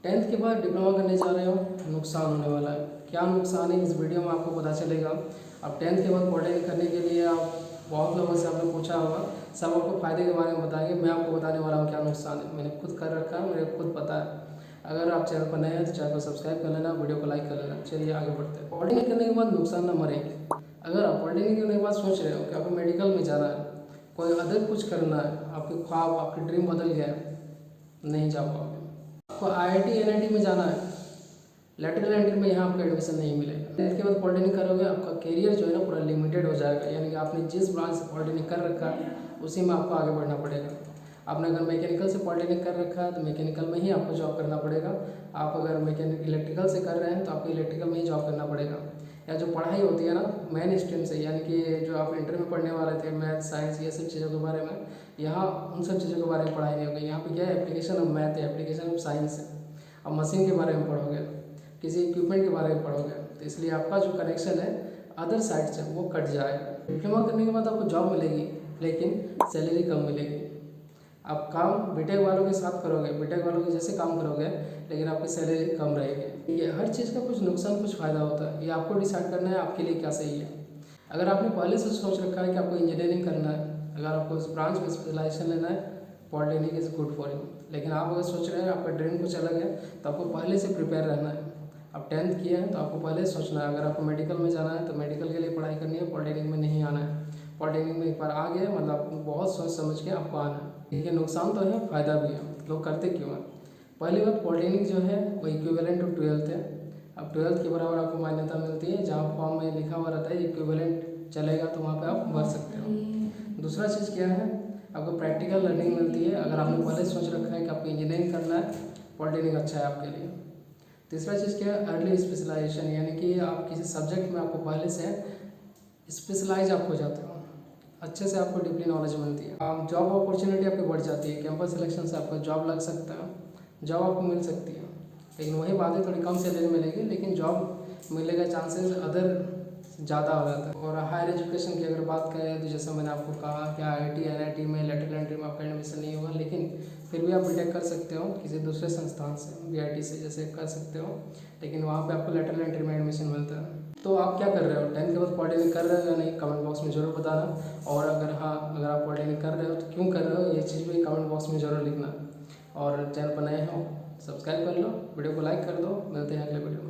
10th के बाद diploma करने जा रहे हो, नुकसान होने वाला है। क्या नुकसान है इस वीडियो में आपको पता चलेगा। अब 10th के बाद पॉलिटेक्निक करने के लिए आप बहुत लोगों से आपने पूछा होगा, सब आपको फ़ायदे के बारे में बताएंगे। मैं आपको बताने वाला हूँ क्या नुकसान है। मैंने खुद कर रखा है, मुझे खुद पता है। अगर आप चैनल पर नए हैं तो चैनल को सब्सक्राइब कर लेना, वीडियो को लाइक कर लेना। चलिए आगे बढ़ते हैं। पॉलिटेक्निक करने के बाद नुकसान नंबर 1, अगर आप पॉलिटेक्निक करने के बाद सोच रहे हो कि आपको मेडिकल में जाना है, कोई अदर कुछ करना है, आपके ख्वाब आपकी ड्रीम बदल गया है, नहीं जा पाओगे। आपको IIT NIT में जाना है, लेटरल एंट्री में यहाँ आपको एडमिशन नहीं मिलेगा। 10th के बाद पॉलिटेक्निक करोगे, आपका करियर जो है ना पूरा लिमिटेड हो जाएगा। यानी कि आपने जिस ब्रांच से पॉलिटेक्निक कर रखा है उसी में आपको आगे बढ़ना पड़ेगा। आपने अगर मैकेनिकल से पॉलिटेक्निक कर रखा है तो मैकेनिकल में ही आपको जॉब करना पड़ेगा। आप अगर इलेक्ट्रिकल से कर रहे हैं तो आपको इलेक्ट्रिकल में ही जॉब करना पड़ेगा। या जो पढ़ाई होती है ना मेन स्ट्रीम से, यानी कि जो आप इंटर में पढ़ने वाले थे, मैथ साइंस ये सब चीज़ों के बारे में, यहाँ उन सब चीज़ों के बारे में पढ़ाई नहीं होगी। यहाँ पे क्या है, एप्लीकेशन ऑफ मैथ है, एप्लीकेशन ऑफ साइंस है। अब मशीन के बारे में पढ़ोगे, किसी इक्विपमेंट के बारे में पढ़ोगे, तो इसलिए आपका जो कनेक्शन है अदर साइड से वो कट जाएगा। डिप्लोमा करने के बाद आपको जॉब मिलेगी लेकिन सैलरी कम मिलेगी। आप काम बीटेक वालों के साथ करोगे, बीटेक वालों के जैसे काम करोगे, लेकिन आपकी सैलरी कम रहेगी। ये हर चीज़ का कुछ नुकसान कुछ फ़ायदा होता है। ये आपको डिसाइड करना है आपके लिए क्या सही है। अगर आपने पहले से सोच रखा है कि आपको इंजीनियरिंग करना है, अगर आपको उस ब्रांच में स्पेशलाइजेशन लेना है, polytechnic is good for you. लेकिन आप अगर सोच रहे हैं आपका ड्रीम कुछ अलग है, तो आपको पहले से प्रिपेयर रहना है। अब 10th किया है तो आपको पहले सोचना है, अगर आपको मेडिकल में जाना है तो मेडिकल के लिए पढ़ाई करनी है, पॉलिटेक्निक में नहीं आना है। पॉलिटेक्निक में एक बार आ गए मतलब आपको बहुत सोच समझ के आपको आना है। ठीक है, नुकसान तो है, फ़ायदा भी है। लोग करते क्यों हैं? पहली बात, पॉलिटेक्निक जो है वो इक्विवेलेंट टू 12th है। अब 12th के बराबर आपको मान्यता मिलती है। जहाँ फॉर्म में लिखा हुआ रहता है इक्विवेलेंट चलेगा तो वहाँ पे आप भर सकते हो। दूसरा चीज़ क्या है, आपको प्रैक्टिकल लर्निंग मिलती है। अगर आपने पहले सोच रखा है कि आपको इंजीनियरिंग करना है, पॉलिटेक्निक अच्छा है आपके लिए। तीसरा चीज़ क्या है, अर्ली स्पेशलाइजेशन, यानी कि आप किसी सब्जेक्ट में आपको पहले से स्पेशलाइज आप हो जाते हो, अच्छे से आपको डीपली नॉलेज मिलती है। जॉब अपॉर्चुनिटी आपकी बढ़ जाती है। कैंपस सिलेक्शन से आपका जॉब लग सकता है, जॉब आपको मिल सकती है। लेकिन वही बात है, थोड़ी कम सैलरी मिलेगी लेकिन जॉब मिलने का चांसेस अदर ज़्यादा हो जाता है। और हायर एजुकेशन की अगर बात करें तो जैसे मैंने आपको कहा कि IIT NIT में लेटरल एंट्री में आपका एडमिशन नहीं होगा, लेकिन फिर भी आप बीटेक कर सकते हो किसी दूसरे संस्थान से, BIT से जैसे कर सकते हो, लेकिन वहाँ पे आपको लेटरल एंट्री में एडमिशन मिलता है। तो आप क्या कर रहे हो, 10th के बाद पॉलिटेक्निक कर रहे हो या नहीं, कमेंट बॉक्स में ज़रूर बताना। और अगर अगर आप पॉलिटेक्निक कर रहे हो तो क्यों कर रहे हो, ये चीज़ भी कमेंट बॉक्स में ज़रूर लिखना। और चैनल पर नए हो सब्सक्राइब कर लो, वीडियो को लाइक कर दो। मिलते हैं अगले वीडियो में।